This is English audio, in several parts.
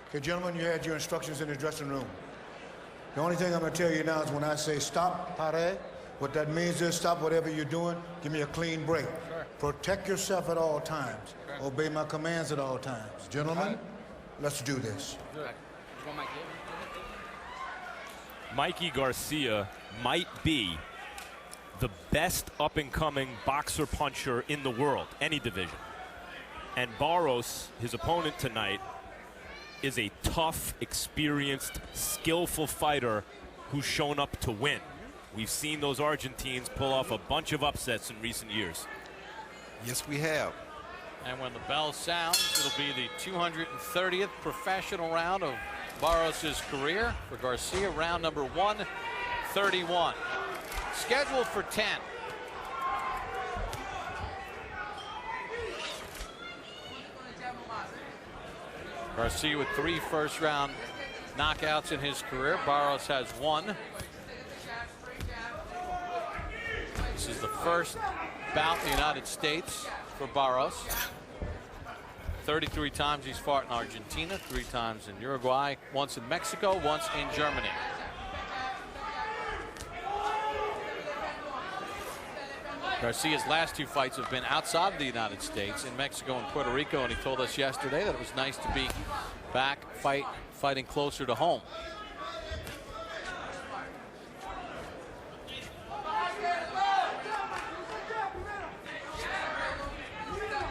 Okay, gentlemen, you had your instructions in the dressing room. The only thing I'm going to tell you now is when I say stop, pare, what that means is stop whatever you're doing, give me a clean break. Sure. Protect yourself at all times. Sure. Obey my commands at all times. Gentlemen, let's do this. Mikey Garcia might be the best up-and-coming boxer-puncher in the world, any division. And Barros, his opponent tonight, is a tough, experienced, skillful fighter who's shown up to win. We've seen those Argentines pull off a bunch of upsets in recent years. Yes, we have. And when the bell sounds, it'll be the 230th professional round of Barros' career. For Garcia, round number 131. Scheduled for 10. Garcia with 3 first-round knockouts in his career. Barros has 1. This is the first bout in the United States for Barros. 33 times he's fought in Argentina, 3 times in Uruguay, once in Mexico, once in Germany. Garcia's last 2 fights have been outside of the United States, in Mexico and Puerto Rico, and he told us yesterday that it was nice to be back fighting closer to home.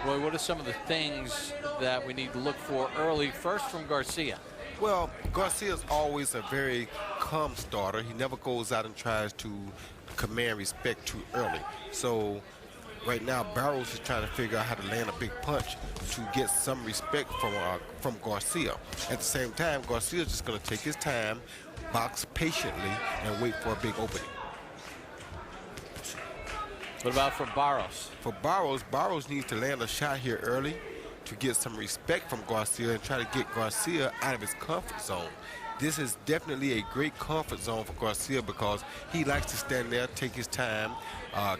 Roy, what are some of the things that we need to look for early, first from Garcia? Well, Garcia's always a very calm starter. He never goes out and tries to command respect too early. So right now, Barros is trying to figure out how to land a big punch to get some respect from Garcia. At the same time, Garcia's just going to take his time, box patiently, and wait for a big opening. What about for Barros? For Barros, Barros needs to land a shot here early to get some respect from Garcia and try to get Garcia out of his comfort zone. This is definitely a great comfort zone for Garcia because he likes to stand there, take his time,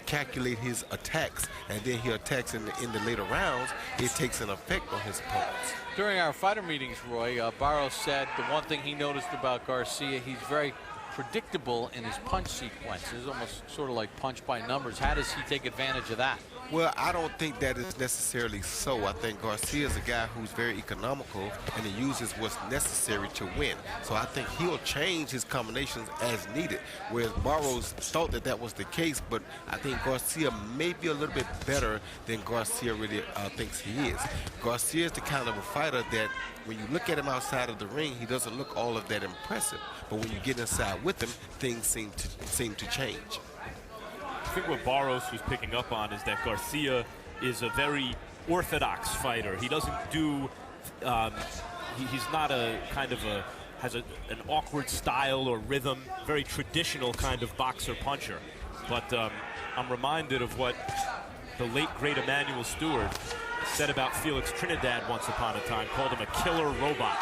calculate his attacks, and then he attacks in the later rounds. It takes an effect on his opponents. During our fighter meetings, Roy, Barros said the one thing he noticed about Garcia, he's very predictable in his punch sequences, almost sort of like punch by numbers. How does he take advantage of that? Well, I don't think that is necessarily so. I think Garcia is a guy who's very economical and he uses what's necessary to win. So I think he'll change his combinations as needed, whereas Barros thought that that was the case, but I think Garcia may be a little bit better than Garcia really thinks he is. Garcia is the kind of a fighter that when you look at him outside of the ring, he doesn't look all of that impressive. But when you get inside with him, things seem to change. I think what Barros was picking up on is that Garcia is a very orthodox fighter. He doesn't do, he's not a kind of has an awkward style or rhythm, very traditional kind of boxer puncher. But I'm reminded of what the late great Emmanuel Stewart said about Felix Trinidad once upon a time, called him a killer robot.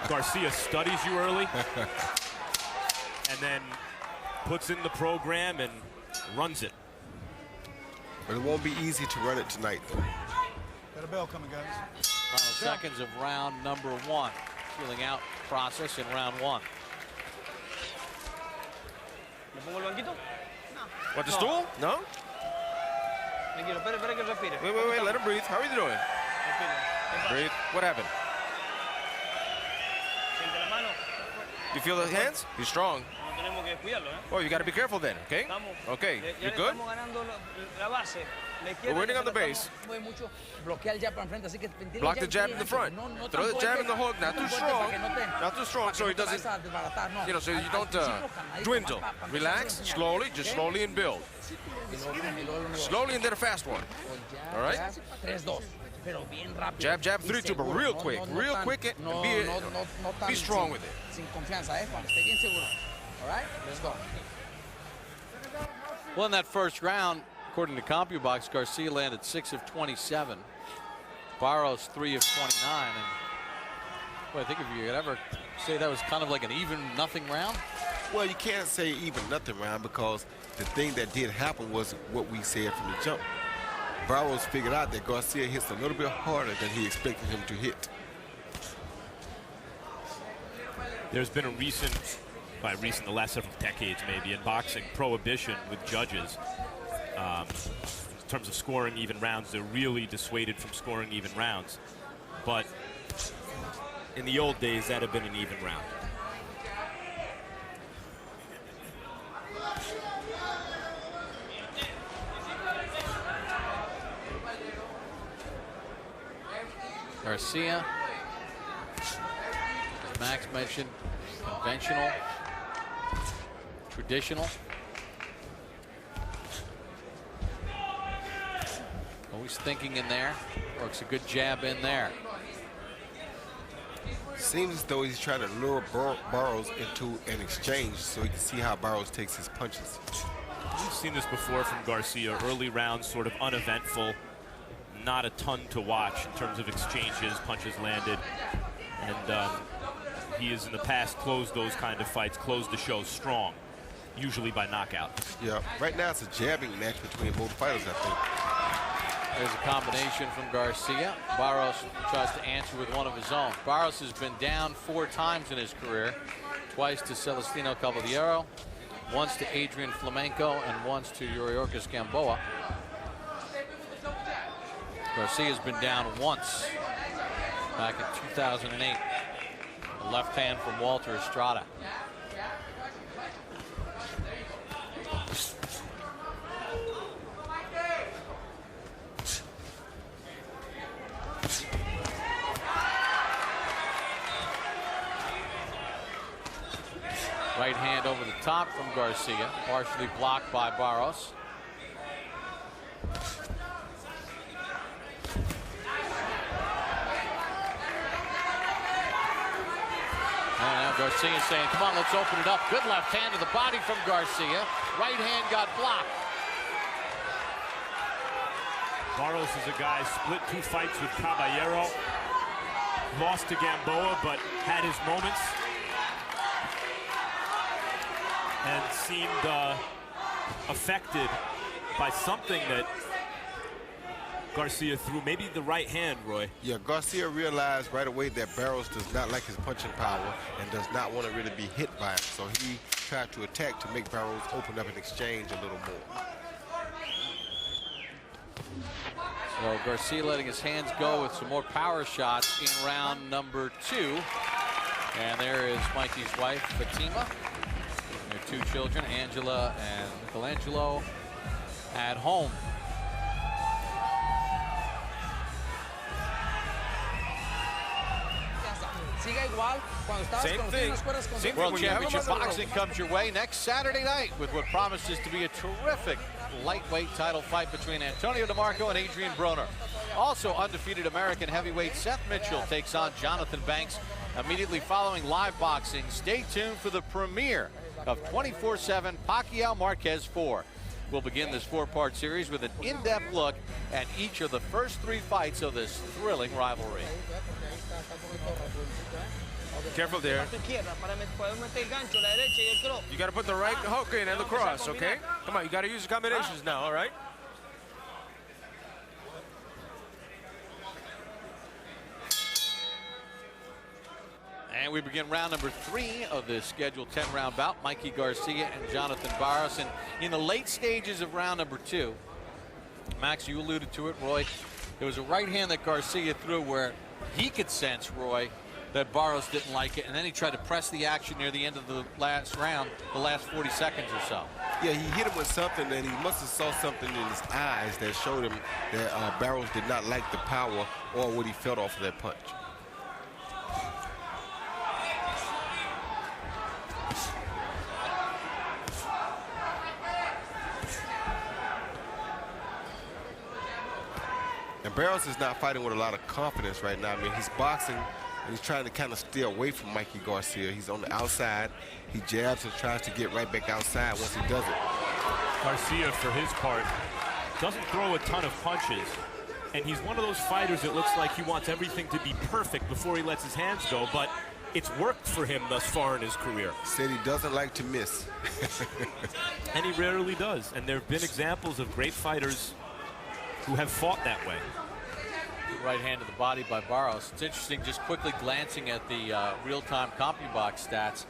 Garcia studies you early and then puts in the program and runs it. But it won't be easy to run it tonight. Got a bell coming, guys. Final seconds of round number 1. Feeling out process in round 1. What, the stool? No? Wait, let him breathe. How are you doing? Breathe. What happened? You feel the hands? You're strong. Oh, you got to be careful then, okay? Okay, you're good? We're winning on the base. Block the jab in the front. Throw the jab in the hook, not too strong. Not too strong, so he doesn't, you know, so you don't dwindle. Relax, slowly, just slowly and build. Slowly and then a fast one. All right? Jab, jab, 3-2, but real quick and be strong with it. All right, let's go. Well, in that first round, according to CompuBox, Garcia landed 6 of 27. Barros 3 of 29. And well, I think if you could ever say that was kind of like an even nothing round. Well, you can't say even nothing round because the thing that did happen was what we said from the jump. Barros figured out that Garcia hits a little bit harder than he expected him to hit. there's been a recent, by recent, the last several decades maybe, in boxing, prohibition with judges. In terms of scoring even rounds, they're really dissuaded from scoring even rounds. But in the old days, that had been an even round. Garcia, as Max mentioned, conventional, traditional. Always thinking in there. Works a good jab in there. Seems as though he's trying to lure Barros into an exchange so he can see how Barros takes his punches. We've seen this before from Garcia. Early rounds sort of uneventful. Not a ton to watch in terms of exchanges, punches landed. And he has in the past closed those kind of fights, closed the show strong, usually by knockout. Yeah, right now it's a jabbing match between both fighters, I think. There's a combination from Garcia. Barros tries to answer with one of his own. Barros has been down 4 times in his career. Twice to Celestino Caballero, once to Adrien Flamenco, and once to Yuriorkis Gamboa. Garcia's been down once back in 2008. The left hand from Walter Estrada. Right hand over the top from Garcia, partially blocked by Barros. And now Garcia saying, come on, let's open it up. Good left hand to the body from Garcia. Right hand got blocked. Barros is a guy split 2 fights with Caballero. Lost to Gamboa, but had his moments. And seemed affected by something that Garcia threw, maybe the right hand, Roy. Yeah, Garcia realized right away that Barros does not like his punching power and does not want to really be hit by it. So he tried to attack to make Barros open up an exchange a little more. So Garcia letting his hands go with some more power shots in round number 2. And there is Mikey's wife, Fatima. Their 2 children, Angela and Michelangelo, at home. Same thing. World Championship Boxing comes your way next Saturday night with what promises to be a terrific lightweight title fight between Antonio DeMarco and Adrien Broner. Also undefeated American heavyweight Seth Mitchell takes on Jonathan Banks immediately following live boxing. Stay tuned for the premiere of 24/7 Pacquiao Marquez 4. We'll begin this 4-part series with an in-depth look at each of the first 3 fights of this thrilling rivalry. Careful there. You got to put the right hook in and the cross, okay? Come on, you got to use the combinations now, all right? And we begin round number 3 of this scheduled 10-round bout. Mikey Garcia and Jonathan Barros. And in the late stages of round number 2, Max, you alluded to it, Roy, there was a right hand that Garcia threw where he could sense, Roy, that Barros didn't like it, and then he tried to press the action near the end of the last round, the last 40 seconds or so. Yeah, he hit him with something, and he must have saw something in his eyes that showed him that Barros did not like the power or what he felt off of that punch. And Barros is not fighting with a lot of confidence right now. I mean, he's boxing, and he's trying to kind of stay away from Mikey Garcia. He's on the outside. He jabs and tries to get right back outside once he does it. Garcia, for his part, doesn't throw a ton of punches. And he's one of those fighters that looks like he wants everything to be perfect before he lets his hands go. But it's worked for him thus far in his career. Said he doesn't like to miss. And he rarely does. And there have been examples of great fighters who have fought that way. Right hand to the body by Barros. It's interesting, just quickly glancing at the real-time CompuBox stats.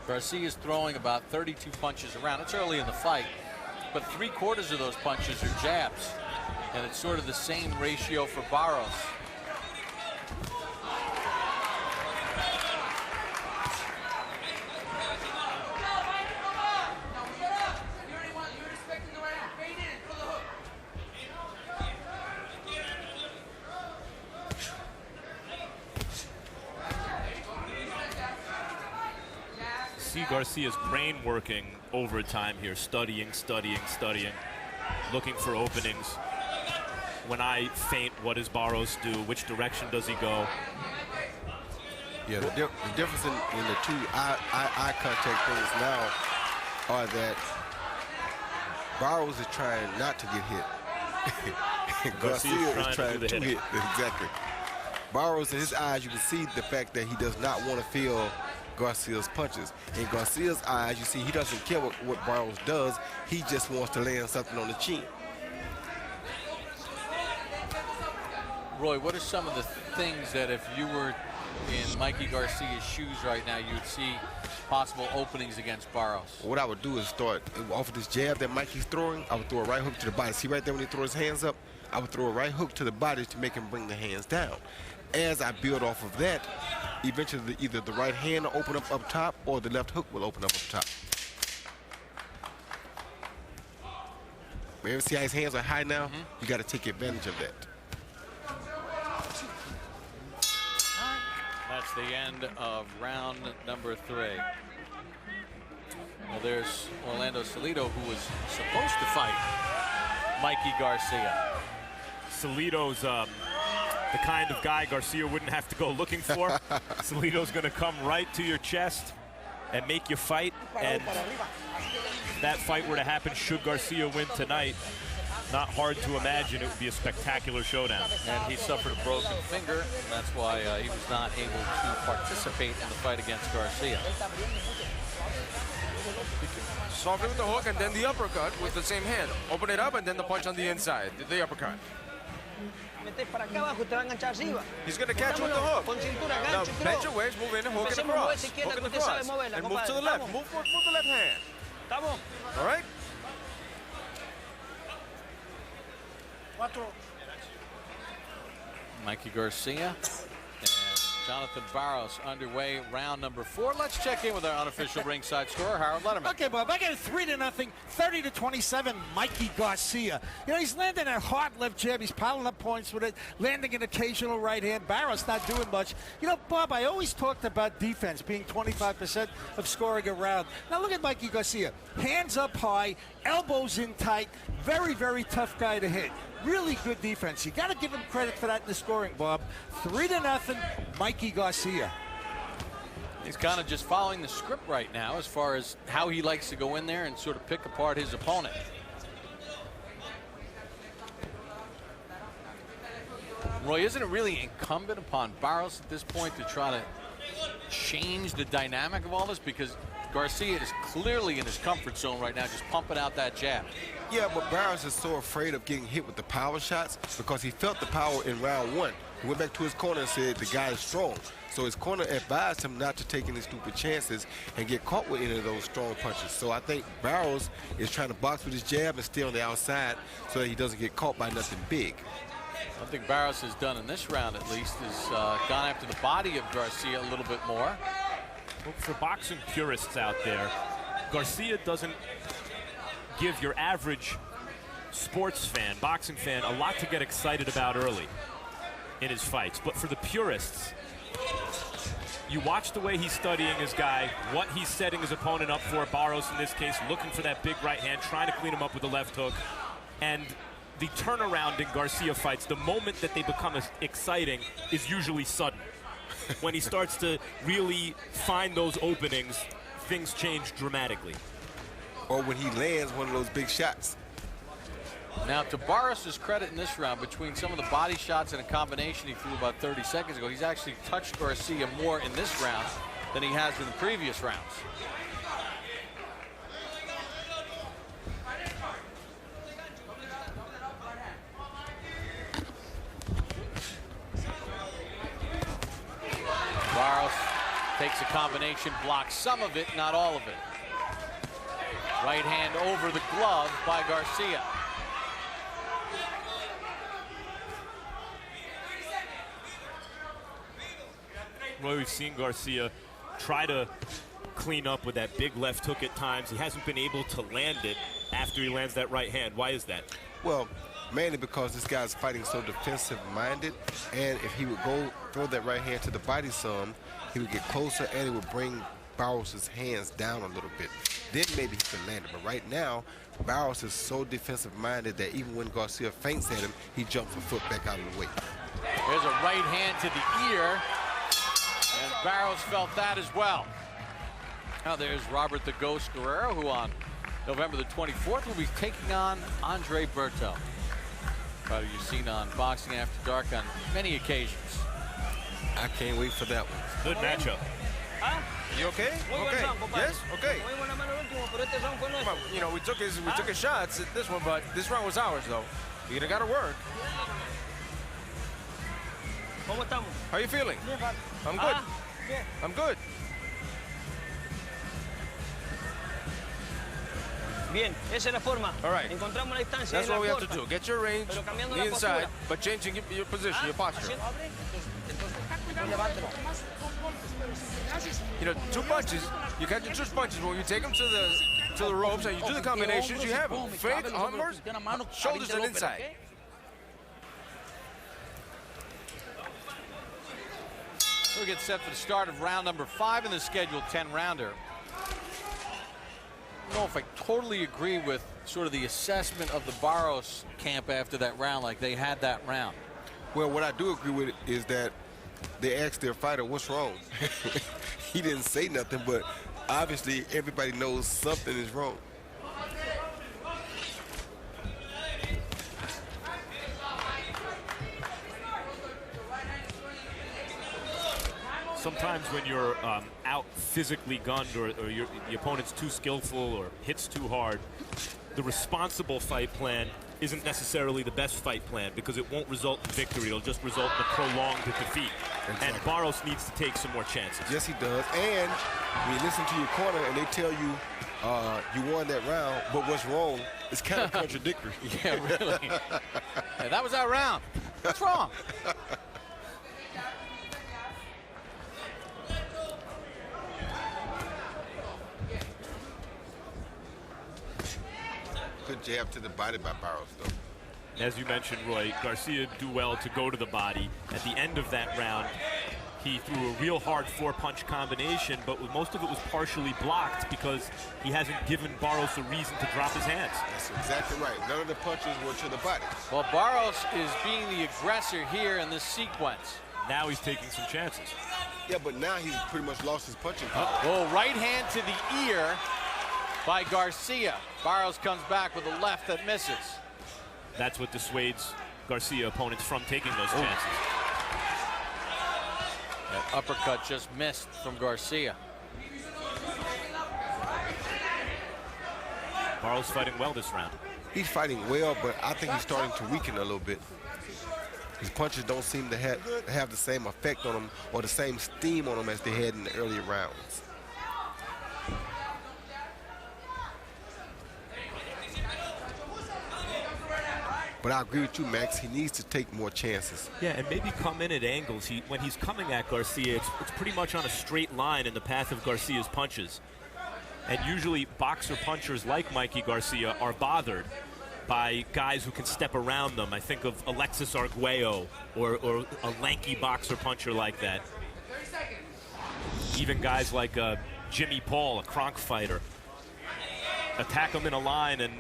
Garcia's throwing about 32 punches around. It's early in the fight, but 3/4 of those punches are jabs. And it's sort of the same ratio for Barros. See Garcia's brain working overtime here, studying, looking for openings. When I feint, what does Barros do? Which direction does he go? Yeah, the difference in the two eye contact things now are that Barros is trying not to get hit. Garcia is trying to hit. Exactly. Barros, in his eyes, you can see the fact that he does not want to feel Garcia's punches. In Garcia's eyes, you see he doesn't care what Barros does. He just wants to land something on the chin. Roy, what are some of the things that if you were in Mikey Garcia's shoes right now, you'd see possible openings against Barros? What I would do is start off of this jab that Mikey's throwing. I would throw a right hook to the body. See right there when he throws his hands up? I would throw a right hook to the body to make him bring the hands down. As I build off of that, eventually either the right hand will open up top or the left hook will open up top. But see how his hands are high now? You got to take advantage of that. That's the end of round number 3. Well, there's Orlando Salido, who was supposed to fight Mikey Garcia. Salido's the kind of guy Garcia wouldn't have to go looking for. Salido's going to come right to your chest and make you fight. And if that fight were to happen, should Garcia win tonight, not hard to imagine it would be a spectacular showdown. And he suffered a broken finger, and that's why he was not able to participate in the fight against Garcia. Soft it with the hook and then the uppercut with the same hand. Open it up and then the punch on the inside, the uppercut. He's going to catch you with the hook. Now bend your waist, move in and hook it across. Hook it across. And move to the left. Move the left hand. All right? Mikey Garcia and Jonathan Barros underway, round number 4. Let's check in with our unofficial ringside scorer, Harold Letterman. Okay, Bob, I got a 3-0, 30-27, Mikey Garcia. You know, he's landing a hard left jab. He's piling up points with it, landing an occasional right hand. Barros not doing much. You know, Bob, I always talked about defense being 25% of scoring a round. Now look at Mikey Garcia. Hands up high, elbows in tight. Very, very tough guy to hit. Really good defense. You got to give him credit for that in the scoring, Bob. 3-0, Mikey Garcia. He's kind of just following the script right now as far as how he likes to go in there and sort of pick apart his opponent. Roy, isn't it really incumbent upon Barros at this point to try to change the dynamic of all this? Because Garcia is clearly in his comfort zone right now, just pumping out that jab. Yeah, but Barros is so afraid of getting hit with the power shots because he felt the power in round 1. He went back to his corner and said the guy is strong. So his corner advised him not to take any stupid chances and get caught with any of those strong punches. So I think Barros is trying to box with his jab and stay on the outside so that he doesn't get caught by nothing big. One thing Barros has done in this round, at least, is gone after the body of Garcia a little bit more. Well, for boxing purists out there, Garcia doesn't give your average sports fan, boxing fan, a lot to get excited about early in his fights. But for the purists, you watch the way he's studying his guy, what he's setting his opponent up for, Barros in this case, looking for that big right hand, trying to clean him up with the left hook. And the turnaround in Garcia fights, the moment that they become exciting is usually sudden. When he starts to really find those openings, things change dramatically. Or when he lands one of those big shots. Now, to Barros' credit in this round, between some of the body shots and a combination he threw about 30 seconds ago, he's actually touched Garcia more in this round than he has in the previous rounds. Takes a combination, blocks some of it, not all of it. Right hand over the glove by Garcia. Well, we've seen Garcia try to clean up with that big left hook at times. He hasn't been able to land it after he lands that right hand. Why is that? Well, mainly because this guy's fighting so defensive-minded, and if he would go throw that right hand to the body some, he would get closer and it would bring Barros' hands down a little bit. Then maybe he could land it. But right now, Barros is so defensive-minded that even when Garcia feints at him, he jumps a foot back out of the way. There's a right hand to the ear, and Barros felt that as well. Now there's Robert the Ghost Guerrero, who on November the 24th will be taking on Andre Berto. Probably you've seen on Boxing After Dark on many occasions. I can't wait for that one. Good matchup. You okay? Okay. Yes? Okay. Well, you know, we took his shots at this one, but this round was ours, though. You gotta work. How are you feeling? I'm good. I'm good. Bien, esa es la forma. All right. Encontramos la distancia. That's what we have to do. Get your range, the inside, but changing your position, your posture. You know, 2 punches. You catch your 2 punches. When you take them to the ropes and you do the combinations, you have them. Feint, hammers, shoulders, and inside. We'll get set for the start of round number 5 in the scheduled 10-rounder. I don't know if I totally agree with sort of the assessment of the Barros camp after that round, like they had that round. Well, what I do agree with is that they asked their fighter, what's wrong? He didn't say nothing, but obviously everybody knows something is wrong. Sometimes when you're out physically gunned or the opponent's too skillful or hits too hard, the responsible fight plan isn't necessarily the best fight plan because it won't result in victory. It'll just result in a prolonged defeat. Exactly. And Barros needs to take some more chances. Yes, he does. And when you listen to your corner and they tell you you won that round, but what's wrong, it's kind of contradictory. Yeah, really. Yeah, that was our round. What's wrong? Good jab to the body by Barros, though. As you mentioned, Roy, Garcia do well to go to the body. At the end of that round, he threw a real hard 4-punch combination, but most of it was partially blocked because he hasn't given Barros a reason to drop his hands. That's exactly right. None of the punches were to the body. Well, Barros is being the aggressor here in this sequence. Now he's taking some chances. Yeah, but now he's pretty much lost his punching power. Oh, right hand to the ear by Garcia. Barros comes back with a left that misses. That's what dissuades Garcia opponents from taking those chances. That uppercut just missed from Garcia. Barros fighting well this round. He's fighting well, but I think he's starting to weaken a little bit. His punches don't seem to have the same effect on him or the same steam on him as they had in the earlier rounds. But I agree with you, Max. He needs to take more chances. Yeah, and maybe come in at angles. When he's coming at Garcia, it's pretty much on a straight line in the path of Garcia's punches. And usually boxer punchers like Mikey Garcia are bothered by guys who can step around them. I think of Alexis Arguello or a lanky boxer puncher like that. Even guys like Jimmy Paul, a Kronk fighter. Attack him in a line and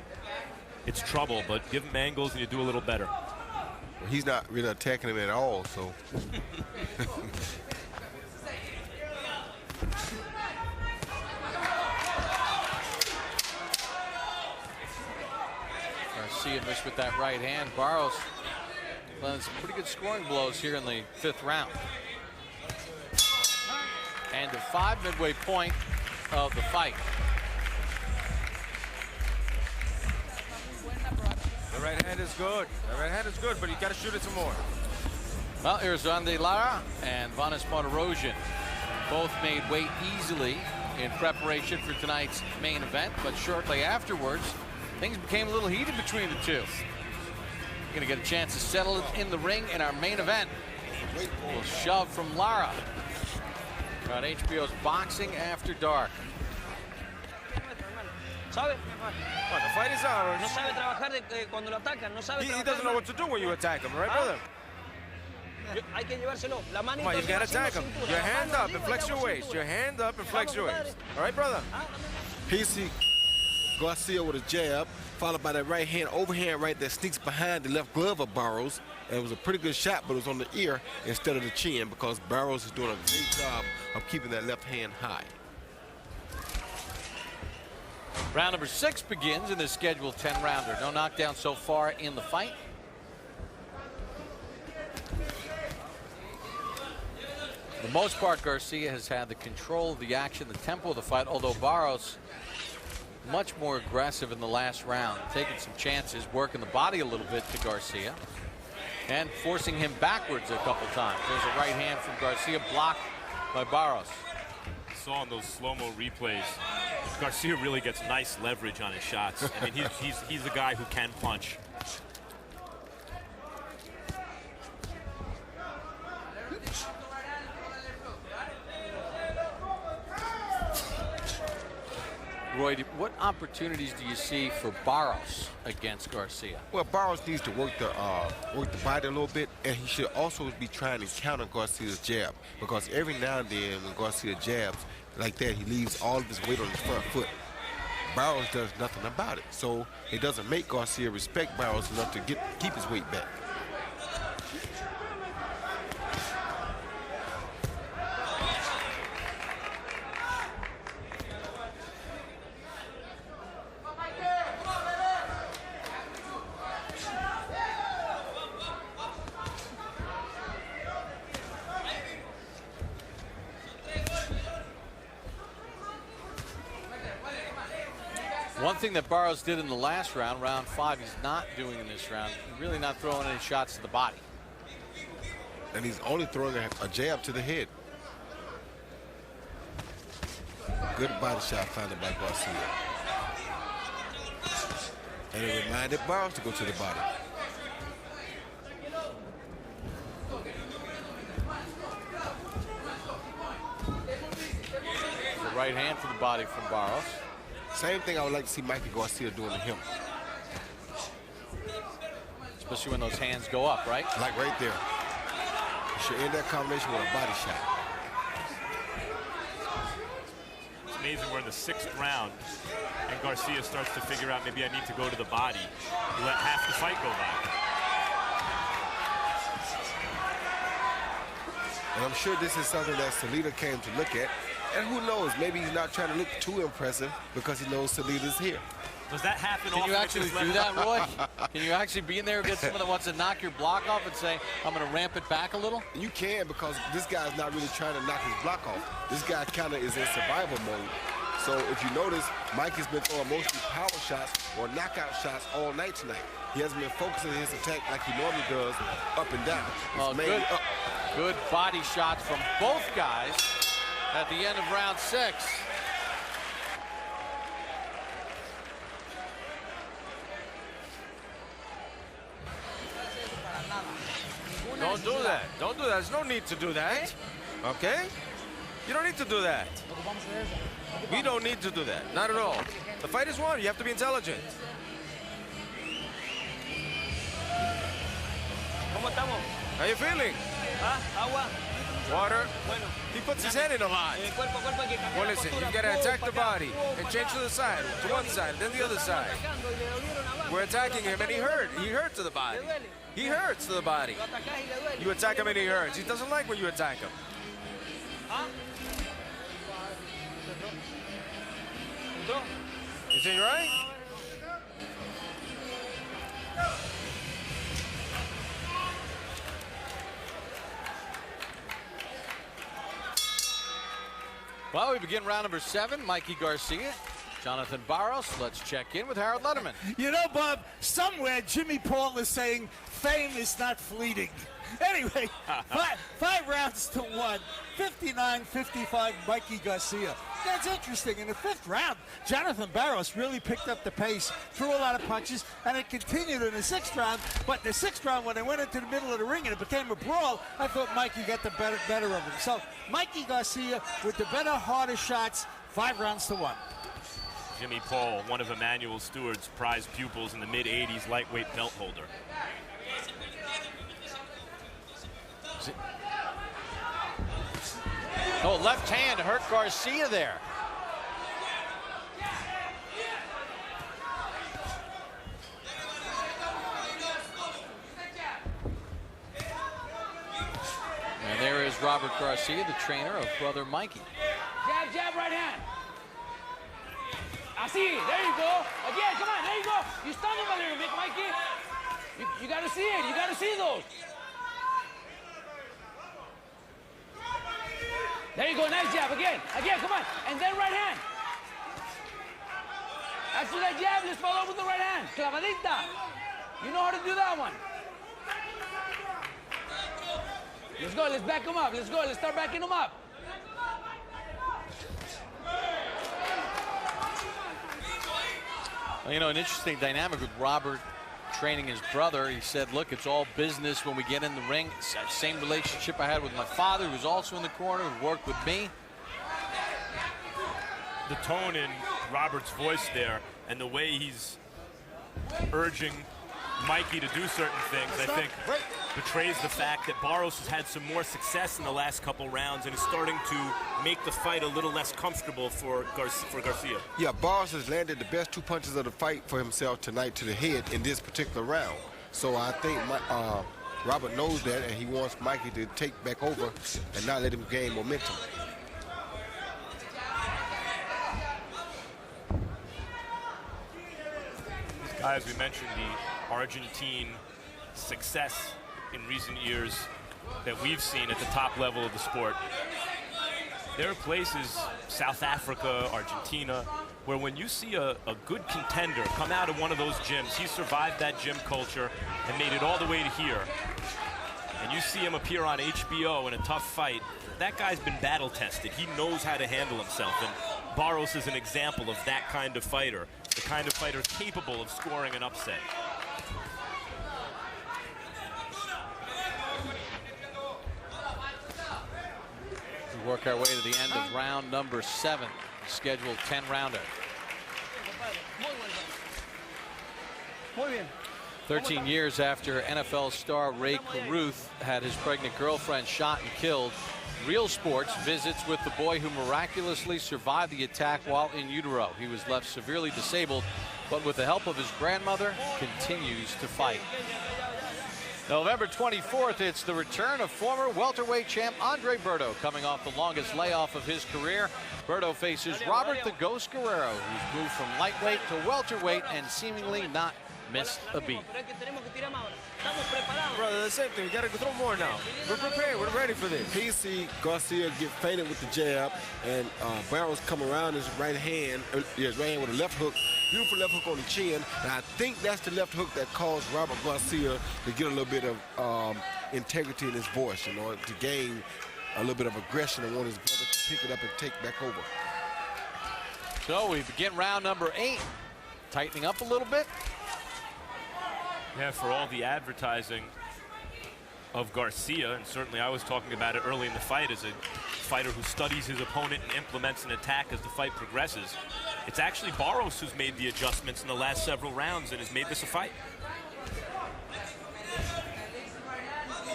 it's trouble, but give him angles and you do a little better. Well, he's not really attacking him at all, so. Garcia missed with that right hand. Barros landed some pretty good scoring blows here in the 5th round. And the 5 midway point of the fight. The right hand is good. The right hand is good, but you got to shoot it some more. Well, here's Andy Lara and Vanes Martirosyan. Both made weight easily in preparation for tonight's main event, but shortly afterwards, things became a little heated between the two. Going to get a chance to settle it in the ring in our main event. A little shove from Lara. On HBO's Boxing After Dark. Well, the fight is ours. No sabe trabajar cuando lo atacan, no sabe He doesn't know what to do when you attack him, right, brother? Hay que llevárselo. La manito. Come on, you gotta attack him. Your hand up and flex your waist. Your hand up and flex your waist. All right, brother? PC Garcia with a jab, followed by that right hand overhand right that sneaks behind the left glove of Barros. And it was a pretty good shot, but it was on the ear instead of the chin because Barros is doing a great job of keeping that left hand high. Round number 6 begins in this scheduled 10-rounder. No knockdown so far in the fight. For the most part, Garcia has had the control of the action, the tempo of the fight, although Barros much more aggressive in the last round, taking some chances, working the body a little bit to Garcia, and forcing him backwards a couple times. There's a right hand from Garcia, blocked by Barros. Saw in those slow-mo replays, Garcia really gets nice leverage on his shots. I mean, he's a guy who can punch. Roy, what opportunities do you see for Barros against Garcia? Well, Barros needs to work the body a little bit, and he should also be trying to counter Garcia's jab, because every now and then when Garcia jabs like that, he leaves all of his weight on his front foot. Barros does nothing about it, so it doesn't make Garcia respect Barros enough to keep his weight back. One thing that Barros did in the last round, round 5, he's not doing in this round. He's really not throwing any shots to the body. And he's only throwing a jab to the head. Good body shot found by Garcia. And it reminded Barros to go to the body. The right hand to the body from Barros. Same thing I would like to see Mikey Garcia doing to him. Especially when those hands go up, right? Like right there. You should end that combination with a body shot. It's amazing we're in the 6th round, and Garcia starts to figure out maybe I need to go to the body. He let half the fight go by. And I'm sure this is something that Salido came to look at. And who knows, maybe he's not trying to look too impressive because he knows Salido's here. Does that happen Can often? you actually do that, Roy? Can you actually be in there against someone that wants to knock your block off and say, I'm going to ramp it back a little? You can, because this guy's not really trying to knock his block off. This guy kind of is in survival mode. So if you notice, Mike has been throwing mostly power shots or knockout shots all night tonight. He hasn't been focusing his attack like he normally does, up and down. It's mainly up. Good body shots from both guys at the end of round 6. Don't do that. Don't do that. There's no need to do that. Okay? You don't need to do that. We don't need to do that. Not at all. The fight is won. You have to be intelligent. ¿Cómo estamos? How you feeling? Agua. Water. Bueno. He puts his head in a lot. Cuerpo a cuerpo hay que cambiar Well, la listen, postura. you gotta attack the body and change to the side, to one side, then the other side. We're attacking him and he hurt. He hurt to the body. He hurts to the body. You attack him and he hurts. He doesn't like when you attack him. Is he right? Well, we begin round number 7. Mikey Garcia Jonathan Barros, let's check in with Harold Letterman. You know, Bob, somewhere Jimmy Paul is saying fame is not fleeting. Anyway, five rounds to 1, 59-55 Mikey Garcia. That's interesting. In the 5th round, Jonathan Barros really picked up the pace, threw a lot of punches, and it continued in the 6th round. But the 6th round, when they went into the middle of the ring and it became a brawl, I thought Mikey got the better of him. So Mikey Garcia with the better, harder shots, 5 rounds to 1. Jimmy Paul, one of Emmanuel Stewart's prized pupils in the mid-'80s lightweight belt holder. Oh, left hand hurt Garcia there. And there is Robert Garcia, the trainer of brother Mikey. Jab, jab, right hand. Así, there you go. Again, come on, there you go. You stung him a little bit, Mikey. You got to see it. You got to see those. There you go, nice jab, again, come on, and then right hand. After that jab, let's follow up with the right hand, clavadita. You know how to do that one. Let's go, let's back him up, let's go, let's start backing him up. Well, you know, an interesting dynamic with Robert training his brother. He said, look, it's all business when we get in the ring. It's that same relationship I had with my father, who was also in the corner, who worked with me. The tone in Robert's voice there and the way he's urging Mikey to do certain things, I think, betrays the fact that Barros has had some more success in the last couple rounds and is starting to make the fight a little less comfortable for Garcia. Yeah, Barros has landed the best 2 punches of the fight for himself tonight to the head in this particular round. So I think Robert knows that, and he wants Mikey to take back over and not let him gain momentum. This guy, as we mentioned, the Argentine success in recent years that we've seen at the top level of the sport. There are places, South Africa, Argentina, where when you see a good contender come out of one of those gyms, he survived that gym culture and made it all the way to here, and you see him appear on HBO in a tough fight, that guy's been battle tested. He knows how to handle himself, and Barros is an example of that kind of fighter, the kind of fighter capable of scoring an upset. We work our way to the end of round number 7, scheduled 10-rounder. 13 years after NFL star Ray Caruth had his pregnant girlfriend shot and killed, Real Sports visits with the boy who miraculously survived the attack while in utero. He was left severely disabled, but with the help of his grandmother, continues to fight. November 24th, it's the return of former welterweight champ Andre Berto, coming off the longest layoff of his career. Berto faces Robert the Ghost Guerrero, who's moved from lightweight to welterweight and seemingly not missed a beat. Brother, the same thing. We got to throw more now. We're prepared. We're ready for this. He see Garcia get feinted with the jab, and Barros come around his right hand with a left hook. Beautiful left hook on the chin, and I think that's the left hook that caused Robert Garcia to get a little bit of integrity in his voice, you know, to gain a little bit of aggression and want his brother to pick it up and take back over. So we begin round number 8, tightening up a little bit. Yeah, for all the advertising of Garcia, and certainly I was talking about it early in the fight as a fighter who studies his opponent and implements an attack as the fight progresses. It's actually Barros who's made the adjustments in the last several rounds and has made this a fight.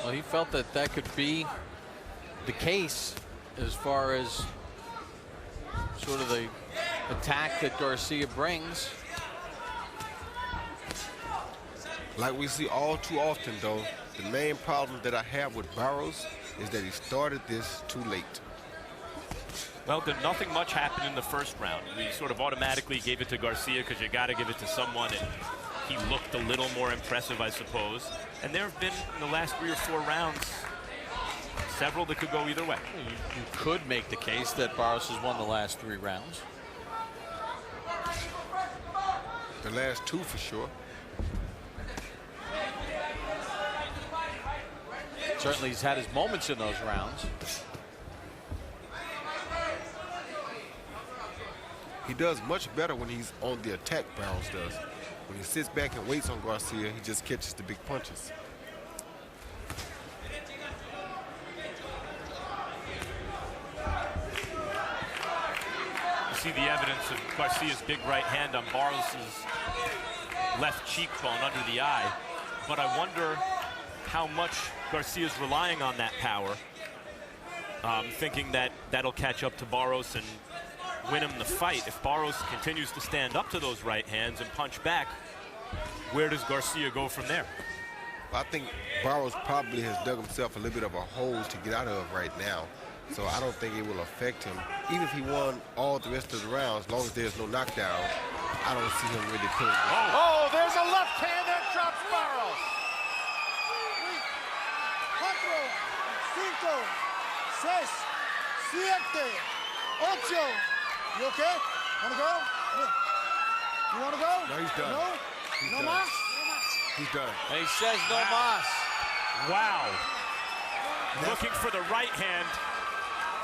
Well, he felt that that could be the case as far as sort of the attack that Garcia brings. Like we see all too often, though, the main problem that I have with Barros is that he started this too late. Well, nothing much happened in the first round. We sort of automatically gave it to Garcia because you got to give it to someone, and he looked a little more impressive, I suppose. And there have been, in the last 3 or 4 rounds, several that could go either way. You could make the case that Barros has won the last 3 rounds. The last two for sure. Certainly he's had his moments in those rounds. He does much better when he's on the attack, Barros does. When he sits back and waits on Garcia, he just catches the big punches. You see the evidence of Garcia's big right hand on Barros' left cheekbone under the eye. But I wonder how much Garcia's relying on that power, thinking that that'll catch up to Barros and win him the fight. If Barros continues to stand up to those right hands and punch back, where does Garcia go from there? I think Barros probably has dug himself a little bit of a hole to get out of right now. So I don't think it will affect him. Even if he won all the rest of the rounds, as long as there's no knockdown, I don't see him really pulling. Oh, there's a left hand that drops Barros. 4, 5, 6, 7, 8. You okay? Wanna go? You wanna go? No, he's done. No? He's No done. mas? He's done. And he says no mas. Wow. Looking for the right hand.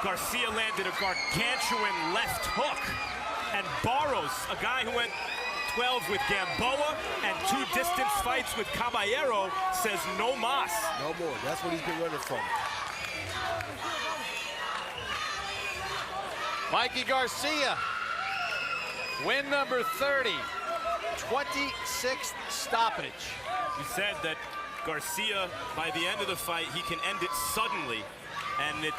Garcia landed a gargantuan left hook. And Barros, a guy who went 12 with Gamboa and 2 distance fights with Caballero, says no mas. No more. That's what he's been running from. Mikey Garcia, win number 30, 26th stoppage. He said that Garcia, by the end of the fight, he can end it suddenly, and it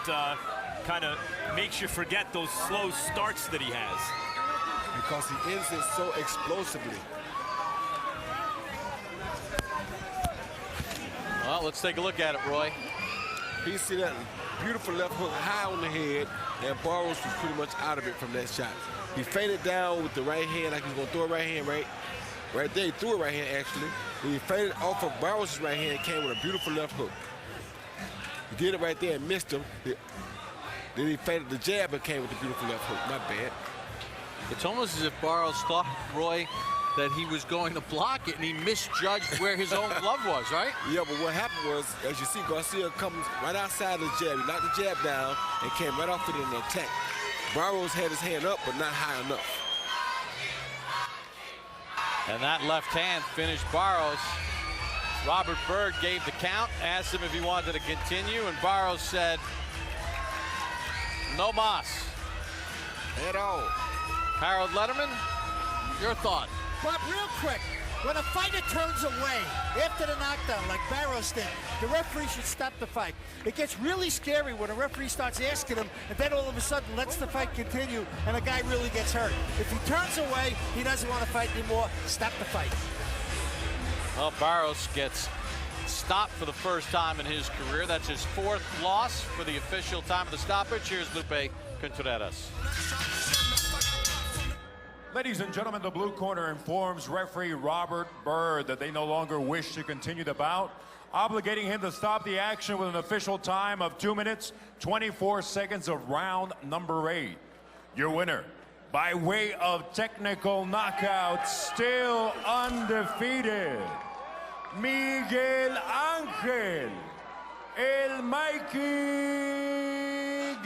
kind of makes you forget those slow starts that he has. Because he ends it so explosively. Well, let's take a look at it, Roy. He see that beautiful left hook high on the head, and Barros was pretty much out of it from that shot. He faded down with the right hand like he was going to throw a right hand right there. He threw a right hand, actually. When he faded off of Barros' right hand, came with a beautiful left hook. He did it right there and missed him. Then he faded the jab and came with the beautiful left hook. Not bad. It's almost as if Barros thought, Roy, that he was going to block it, and he misjudged where his own glove was, right? Yeah, but what happened was, as you see, Garcia comes right outside the jab. He knocked the jab down and came right off it in the attack. Barros had his hand up, but not high enough. And that left hand finished Barros. Robert Byrd gave the count, asked him if he wanted to continue, and Barros said, no mas. At all. Harold Letterman, your thought? But real quick, when a fighter turns away after the knockdown, like Barros did, the referee should stop the fight. It gets really scary when a referee starts asking him, and then all of a sudden lets the fight continue, and a guy really gets hurt. If he turns away, he doesn't want to fight anymore, stop the fight. Well, Barros gets stopped for the first time in his career. That's his 4th loss for the official time of the stoppage. Here's Lupe Contreras. Ladies and gentlemen, the blue corner informs referee Robert Byrd that they no longer wish to continue the bout, obligating him to stop the action with an official time of 2 minutes, 24 seconds of round number 8. Your winner, by way of technical knockout, still undefeated, Miguel Ángel, El Mikey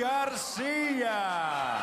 Garcia.